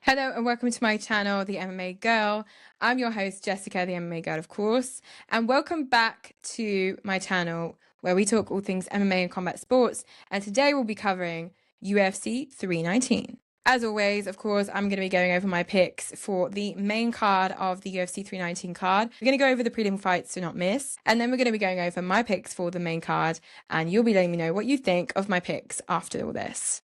Hello and welcome to my channel, The MMA Girl. I'm your host, Jessica, the MMA Girl, of course. And welcome back to my channel where we talk all things MMA and combat sports. And today we'll be covering UFC 319. As always, of course, I'm going to be going over my picks for the main card of the UFC 319 card. We're going to go over the prelim fights to not miss. And then we're going to be going over my picks for the main card. And you'll be letting me know what you think of my picks after all this.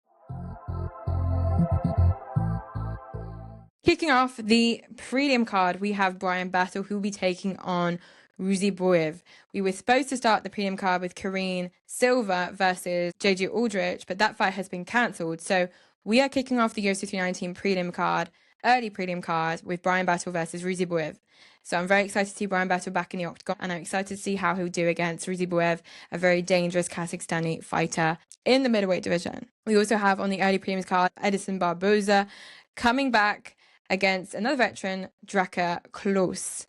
Kicking off the prelim card, we have Bryan Battle, who will be taking on Ruziboev. We were supposed to start the prelim card with Karine Silva versus JJ Aldrich, but that fight has been cancelled. So we are kicking off the UFC 319 prelim card, early prelim card, with Bryan Battle versus Ruziboev. So I'm very excited to see Bryan Battle back in the octagon, and I'm excited to see how he'll do against Ruziboev, a very dangerous Kazakhstani fighter in the middleweight division. We also have on the early prelims card, Edison Barboza coming back against another veteran, Dricus Klose.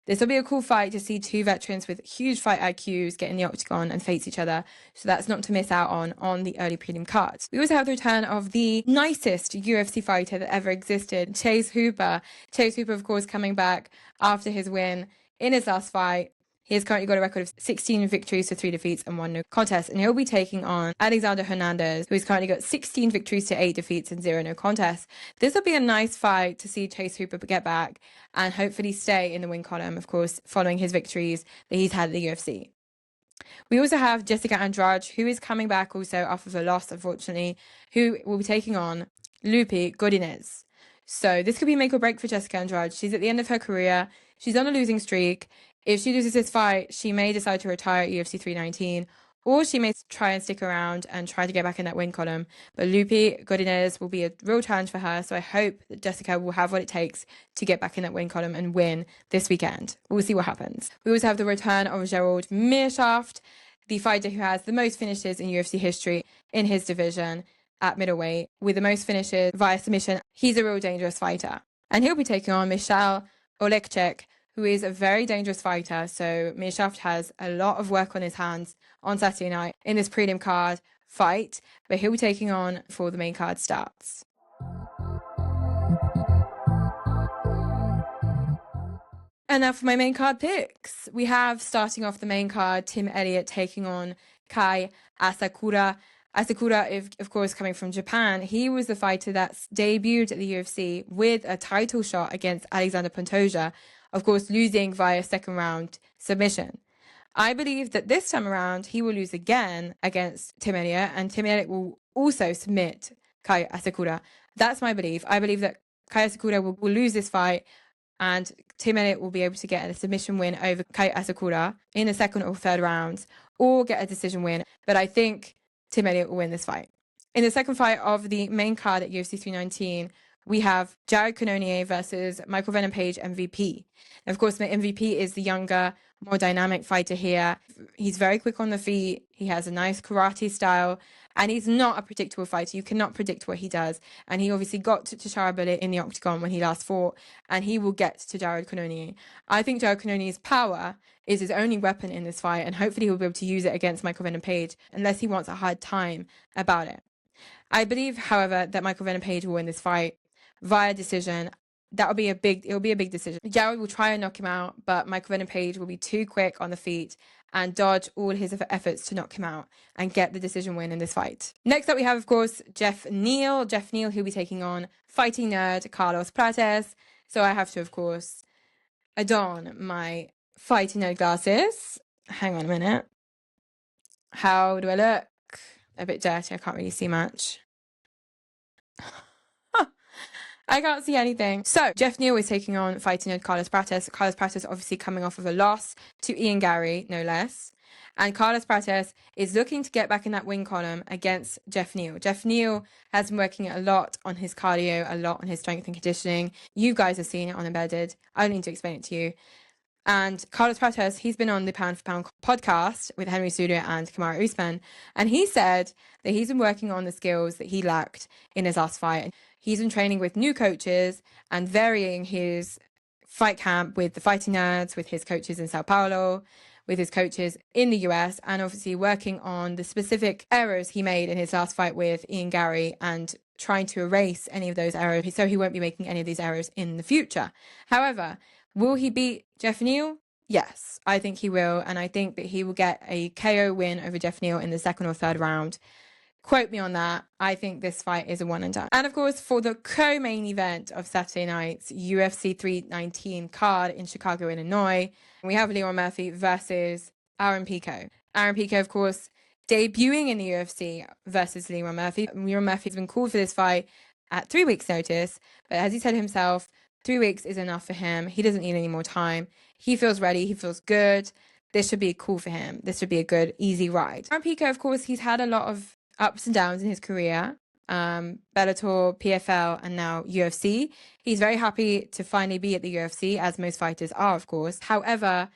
This will be a cool fight to see two veterans with huge fight IQs get in the octagon and face each other. So that's not to miss out on the early prelim cards. We also have the return of the nicest UFC fighter that ever existed, Chase Hooper. Chase Hooper, of course, coming back after his win in his last fight. He has currently got a record of 16 victories to 3 defeats and 1 no contest. And he'll be taking on Alexander Hernandez, who's currently got 16 victories to 8 defeats and 0 no contests. This will be a nice fight to see Chase Hooper get back and hopefully stay in the win column, of course, following his victories that he's had at the UFC. We also have Jessica Andrade, who is coming back also after a loss, unfortunately, who will be taking on Lupi Godinez. So this could be make or break for Jessica Andrade. She's at the end of her career. She's on a losing streak. If she loses this fight, she may decide to retire at UFC 319, or she may try and stick around and try to get back in that win column. But Lupi Godinez will be a real challenge for her, so I hope that Jessica will have what it takes to get back in that win column and win this weekend. We'll see what happens. We also have the return of Gerald Meerschaft, the fighter who has the most finishes in UFC history in his division at middleweight, with the most finishes via submission. He's a real dangerous fighter. And he'll be taking on Michal Olekchek, who is a very dangerous fighter. So Meerschaft has a lot of work on his hands on Saturday night in this prelim card fight, but he'll be taking on before the main card starts. And now for my main card picks. We have, starting off the main card, Tim Elliott taking on Kai Asakura. Asakura, of course, coming from Japan. He was the fighter that debuted at the UFC with a title shot against Alexander Pantoja, of course, losing via second round submission. I believe that this time around, he will lose again against Tim Elliott, and Tim Elliott will also submit Kai Asakura. That's my belief. I believe that Kai Asakura will lose this fight, and Tim Elliott will be able to get a submission win over Kai Asakura in the second or third rounds, or get a decision win. But I think Tim Elliott will win this fight. In the second fight of the main card at UFC 319, we have Jared Cannonier versus Michael Venom Page MVP. And of course, the MVP is the younger, more dynamic fighter here. He's very quick on the feet. He has a nice karate style, and he's not a predictable fighter. You cannot predict what he does. And he obviously got to Tashara Bullet in the octagon when he last fought, and he will get to Jared Cannonier. I think Jared Cannonier's power is his only weapon in this fight, and hopefully he'll be able to use it against Michael Venom Page, unless he wants a hard time about it. I believe, however, that Michael Venom Page will win this fight via decision. It'll be a big decision. Jared will try and knock him out, but Michael Venom Page will be too quick on the feet and dodge all his efforts to knock him out and get the decision win in this fight. Next up, we have, of course, Jeff Neal. Jeff Neal, who'll be taking on fighting nerd Carlos Prates. So I have to, of course, adorn my fighting nerd glasses. Hang on a minute. How do I look? A bit dirty. I can't really see much. I can't see anything. So Jeff Neal is taking on fighting nerd Carlos Prates. Carlos Prates obviously coming off of a loss to Ian Gary, no less. And Carlos Prates is looking to get back in that win column against Jeff Neal. Jeff Neal has been working a lot on his cardio, a lot on his strength and conditioning. You guys have seen it on Embedded. I don't need to explain it to you. And Carlos Prates, he's been on the Pound for Pound podcast with Henry Cejudo and Kamaru Usman. And he said that he's been working on the skills that he lacked in his last fight. He's been training with new coaches and varying his fight camp with the fighting nerds, with his coaches in Sao Paulo, with his coaches in the US, and obviously working on the specific errors he made in his last fight with Ian Gary and trying to erase any of those errors so he won't be making any of these errors in the future. However, will he beat Jeff Neal? Yes, I think he will, and I think that he will get a KO win over Jeff Neal in the second or third round. Quote me on that. I think this fight is a one and done. And of course, for the co-main event of Saturday night's UFC 319 card in Chicago, Illinois, we have Leon Murphy versus Aaron Pico. Aaron Pico, of course, debuting in the UFC versus Leon Murphy. Leon Murphy has been called for this fight at 3 weeks' notice, but as he said himself, 3 weeks is enough for him. He doesn't need any more time. He feels ready. He feels good. This should be cool for him. This should be a good, easy ride. Aaron Pico, of course, he's had a lot of ups and downs in his career. Bellator, PFL, and now UFC. He's very happy to finally be at the UFC, as most fighters are, of course. However,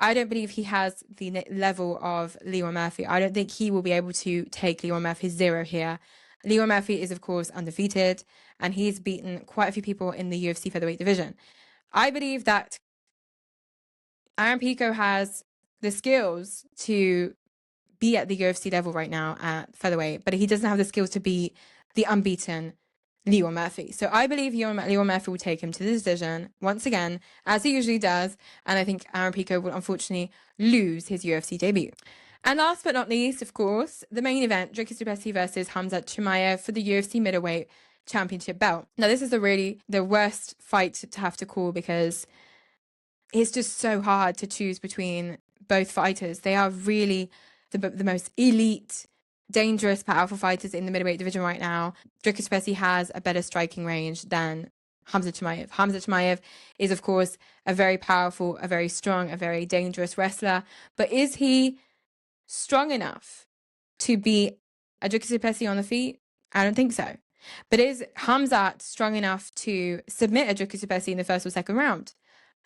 I don't believe he has the level of Leon Murphy. I don't think he will be able to take Leon Murphy's zero here. Leon Murphy is, of course, undefeated, and he's beaten quite a few people in the UFC featherweight division. I believe that Aaron Pico has the skills to be at the UFC level right now at featherweight, but he doesn't have the skills to be the unbeaten Leon Murphy. So I believe Leon Murphy will take him to the decision once again, as he usually does, and I think Aaron Pico will unfortunately lose his UFC debut. And last but not least, of course, the main event, Dricus Du Plessis versus Khamzat Chimaev for the UFC Middleweight Championship belt. Now, this is the worst fight to have to call because it's just so hard to choose between both fighters. They are really the most elite, dangerous, powerful fighters in the middleweight division right now. Dricus Du Plessis has a better striking range than Khamzat Chimaev. Khamzat Chimaev is, of course, a very powerful, a very strong, a very dangerous wrestler. But is he strong enough to beat a Dricus Du Plessis on the feet? I don't think so. But is Khamzat strong enough to submit a Dricus Du Plessis in the first or second round?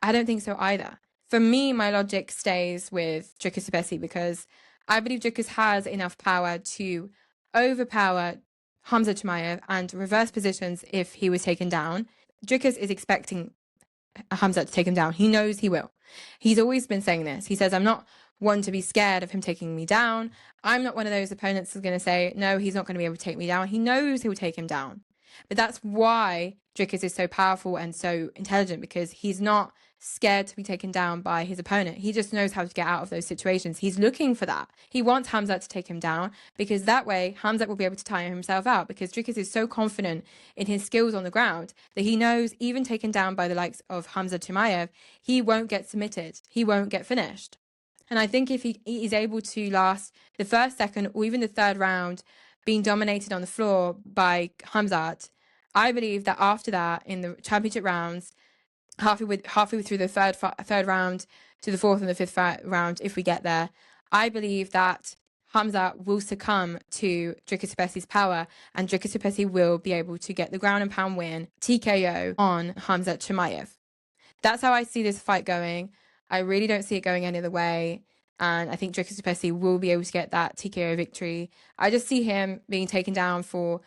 I don't think so either. For me, my logic stays with Dricus Du Plessis because I believe Dricus has enough power to overpower Khamzat Chimaev and reverse positions if he was taken down. Dricus is expecting Khamzat to take him down. He knows he will. He's always been saying this. He says, I'm not one to be scared of him taking me down. I'm not one of those opponents who's going to say, no, he's not going to be able to take me down. He knows he'll take him down. But that's why Dricus is so powerful and so intelligent, because he's not scared to be taken down by his opponent. He just knows how to get out of those situations. He's looking for that. He wants Khamzat to take him down because that way Khamzat will be able to tire himself out, because Dricus is so confident in his skills on the ground that he knows even taken down by the likes of Khamzat Chimaev, he won't get submitted. He won't get finished. And I think if he is able to last the first, second, or even the third round being dominated on the floor by Khamzat, I believe that after that, in the championship rounds, halfway through the third round to the fourth and the fifth round, if we get there, I believe that Khamzat will succumb to Dricus Du Plessis' power, and Dricus Du Plessis will be able to get the ground and pound win, TKO, on Khamzat Chimaev. That's how I see this fight going. I really don't see it going any other way. And I think Dricus Du Plessis will be able to get that TKO victory. I just see him being taken down for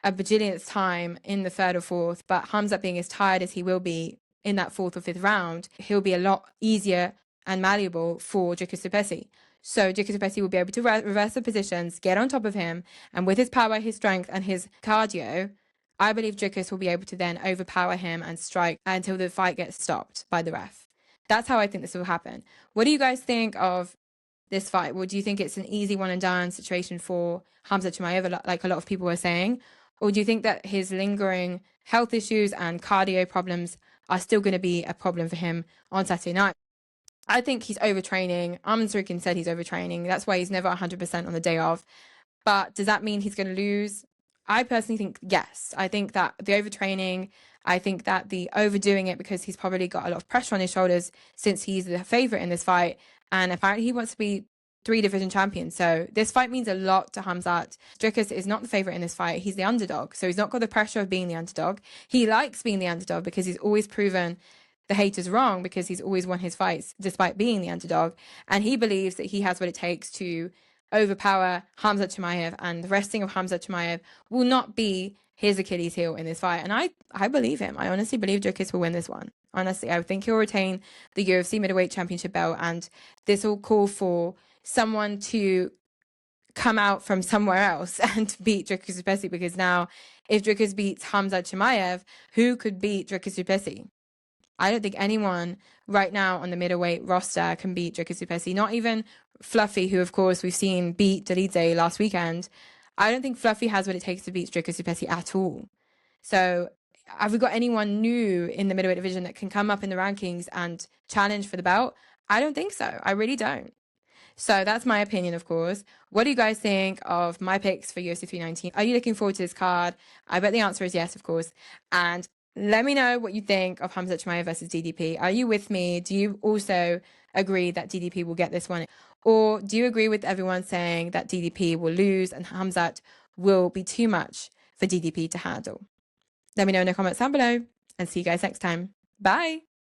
a bajillionth time in the third or fourth, but Khamzat being as tired as he will be in that fourth or fifth round, he'll be a lot easier and malleable for Dricus Du Plessis. So Dricus Du Plessis will be able to reverse the positions, get on top of him, and with his power, his strength, and his cardio, I believe Dricus will be able to then overpower him and strike until the fight gets stopped by the ref. That's how I think this will happen. What do you guys think of this fight? Well, do you think it's an easy one and done situation for Khamzat Chimaev, like a lot of people were saying? Or do you think that his lingering health issues and cardio problems are still going to be a problem for him on Saturday night? I think he's overtraining. Arman Tsarukyan said he's overtraining. That's why he's never 100% on the day of. But does that mean he's going to lose? I personally think yes. I think that the overtraining, I think that the overdoing it, because he's probably got a lot of pressure on his shoulders since he's the favorite in this fight. And apparently he wants to be 3 division champion. So this fight means a lot to Khamzat. Dricus is not the favorite in this fight. He's the underdog. So he's not got the pressure of being the underdog. He likes being the underdog because he's always proven the haters wrong, because he's always won his fights despite being the underdog. And he believes that he has what it takes to overpower Khamzat Chimaev, and the resting of Khamzat Chimaev will not be his Achilles heel in this fight. And I believe him. I honestly believe Dricus will win this one. Honestly, I think he'll retain the UFC middleweight championship belt, and this will call for someone to come out from somewhere else and beat Dricus Du Plessis, because now if Dricus beats Khamzat Chimaev, who could beat Dricus Du Plessis? I don't think anyone right now on the middleweight roster can beat Dricus Du Plessis. Not even Fluffy, who of course we've seen beat Dolidze last weekend. I don't think Fluffy has what it takes to beat Dricus Du Plessis at all. So have we got anyone new in the middleweight division that can come up in the rankings and challenge for the belt? I don't think so. I really don't. So that's my opinion, of course. What do you guys think of my picks for UFC 319? Are you looking forward to this card? I bet the answer is yes, of course. And let me know what you think of Khamzat Chimaev versus DDP. Are you with me? Do you also agree that DDP will get this one? Or do you agree with everyone saying that DDP will lose and Khamzat will be too much for DDP to handle? Let me know in the comments down below, and see you guys next time. Bye!